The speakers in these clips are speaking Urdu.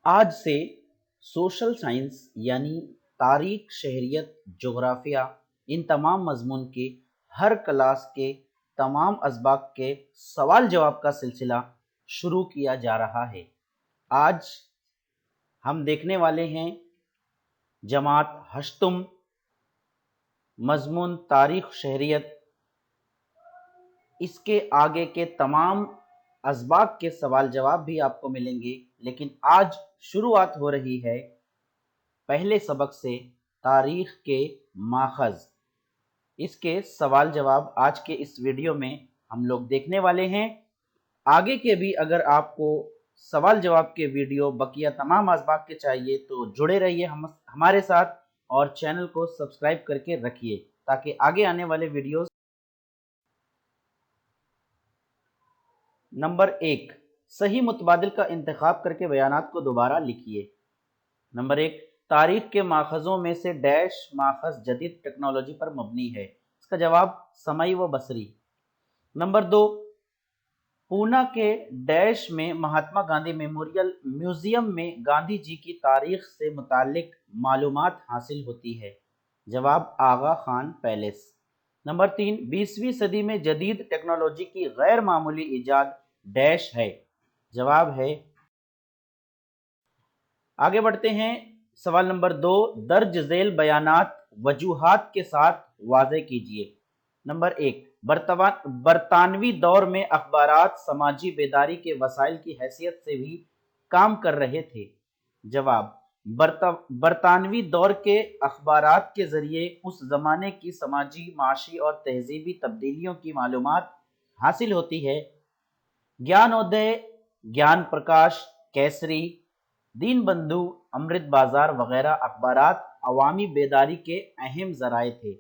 آج سے سوشل سائنس یعنی تاریخ، شہریت، جغرافیہ ان تمام مضمون کی ہر کلاس کے تمام اسباق کے سوال جواب کا سلسلہ شروع کیا جا رہا ہے۔ آج ہم دیکھنے والے ہیں جماعت ہشتم، مضمون تاریخ شہریت، اس کے آگے کے تمام اسباق کے سوال جواب بھی آپ کو ملیں گے، لیکن آج شروعات ہو رہی ہے پہلے سبق سے، تاریخ کے ماخذ۔ اس کے سوال جواب آج کے اس ویڈیو میں ہم لوگ دیکھنے والے ہیں۔ آگے کے بھی اگر آپ کو سوال جواب کے ویڈیو بقیہ تمام اسباق کے چاہیے تو جڑے رہیے ہمارے ساتھ اور چینل کو سبسکرائب کر کے رکھیے تاکہ آگے آنے والے ویڈیوز۔ نمبر 1، صحیح متبادل کا انتخاب کر کے بیانات کو دوبارہ لکھیے۔ نمبر 1، تاریخ کے ماخذوں میں سے ڈیش ماخذ جدید ٹیکنالوجی پر مبنی ہے۔ اس کا جواب سمئی و بصری۔ نمبر 2، پونا کے ڈیش میں مہاتما گاندھی میموریل میوزیم میں گاندھی جی کی تاریخ سے متعلق معلومات حاصل ہوتی ہے۔ جواب آغا خان پیلیس۔ نمبر 3، 20ویں صدی میں جدید ٹیکنالوجی کی غیر معمولی ایجاد ڈیش ہے۔ جواب ہے۔ آگے بڑھتے ہیں، سوال نمبر 2، درج ذیل بیانات وجوہات کے ساتھ واضح کیجیے۔ نمبر 1، برطانوی دور میں اخبارات سماجی بیداری کے وسائل کی حیثیت سے بھی کام کر رہے تھے۔ جواب، برطانوی دور کے اخبارات کے ذریعے اس زمانے کی سماجی، معاشی اور تہذیبی تبدیلیوں کی معلومات حاصل ہوتی ہے۔ گیانودے، گیان پرکاش، کیسری، دین بندھو، امرت بازار وغیرہ اخبارات عوامی بیداری کے اہم ذرائع تھے۔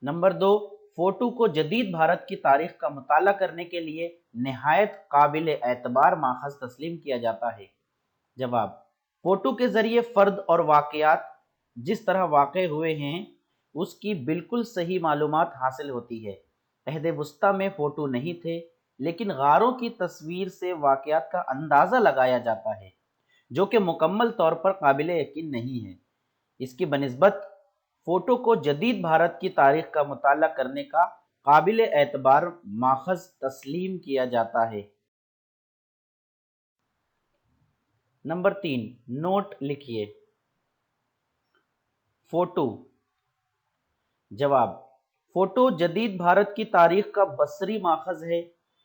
نمبر 2، فوٹو کو جدید بھارت کی تاریخ کا مطالعہ کرنے کے لیے نہایت قابل اعتبار ماخذ تسلیم کیا جاتا ہے۔ جواب، فوٹو کے ذریعے فرد اور واقعات جس طرح واقع ہوئے ہیں اس کی بالکل صحیح معلومات حاصل ہوتی ہے۔ عہد وسطیٰ میں فوٹو نہیں تھے، لیکن غاروں کی تصویر سے واقعات کا اندازہ لگایا جاتا ہے، جو کہ مکمل طور پر قابل یقین نہیں ہے۔ اس کی بنسبت فوٹو کو جدید بھارت کی تاریخ کا مطالعہ کرنے کا قابل اعتبار ماخذ تسلیم کیا جاتا ہے۔ نمبر 3، نوٹ لکھیے۔ فوٹو۔ جواب، فوٹو جدید بھارت کی تاریخ کا بصری ماخذ ہے۔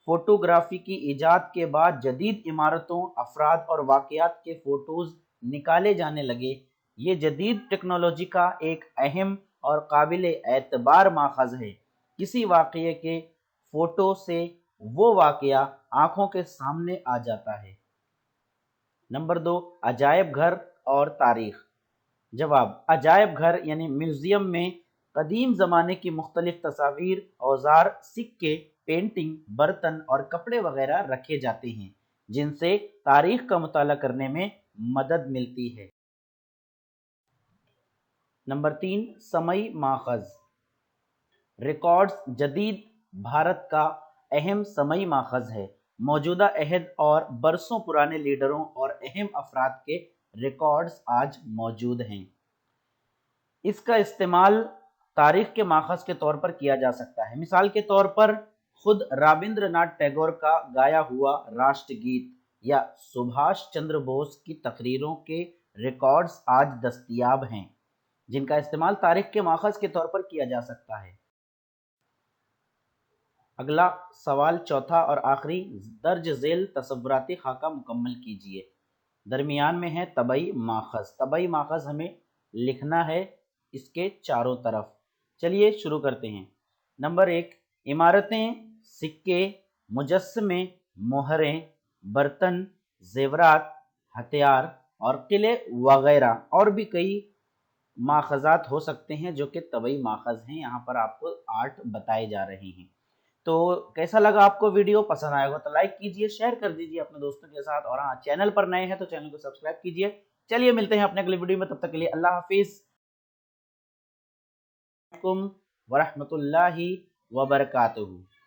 فوٹوگرافی کی ایجاد کے بعد جدید عمارتوں، افراد اور واقعات کے فوٹوز نکالے جانے لگے۔ یہ جدید ٹیکنالوجی کا ایک اہم اور قابل اعتبار ماخذ ہے۔ کسی واقعے کے فوٹو سے وہ واقعہ آنکھوں کے سامنے آ جاتا ہے۔ نمبر 2، عجائب گھر اور تاریخ۔ جواب، عجائب گھر یعنی میوزیم میں قدیم زمانے کی مختلف تصاویر، اوزار، سکے، پینٹنگ، برتن اور کپڑے وغیرہ رکھے جاتے ہیں جن سے تاریخ کا مطالعہ کرنے میں مدد ملتی ہے۔ نمبر 3، سمئی ماخذ۔ ریکارڈز جدید بھارت کا اہم سمئی ماخذ ہے۔ موجودہ عہد اور برسوں پرانے لیڈروں اور اہم افراد کے ریکارڈز آج موجود ہیں۔ اس کا استعمال تاریخ کے ماخذ کے طور پر کیا جا سکتا ہے۔ مثال کے طور پر خود رابندر ناتھ ٹیگور کا گایا ہوا راشٹر گیت یا سبھاش چندر بوس کی تقریروں کے ریکارڈز آج دستیاب ہیں، جن کا استعمال تاریخ کے ماخذ کے طور پر کیا جا سکتا ہے۔ اگلا سوال چوتھا اور آخری، درج ذیل تصوراتی خاکہ مکمل کیجیے۔ درمیان میں ہے طبعی ماخذ۔ طبعی ماخذ ہمیں لکھنا ہے اس کے چاروں طرف۔ چلیے شروع کرتے ہیں۔ نمبر 1، عمارتیں، سکے، مجسمے، مہریں، برتن، زیورات، ہتھیار اور قلعے وغیرہ اور بھی کئی ماخذات ہو سکتے ہیں جو کہ طبعی ماخذ ہیں۔ یہاں پر آپ کو 8 بتائے جا رہے ہیں۔ تو کیسا لگا آپ کو ویڈیو؟ پسند آئے گا تو لائک کیجئے، شیئر کر دیجئے اپنے دوستوں کے ساتھ، اور ہاں چینل پر نئے ہیں تو چینل کو سبسکرائب کیجئے۔ چلیے ملتے ہیں اپنے اگلے ویڈیو میں، تب تک کے لیے اللہ حافظ ورحمۃ اللہ وبرکاتہ۔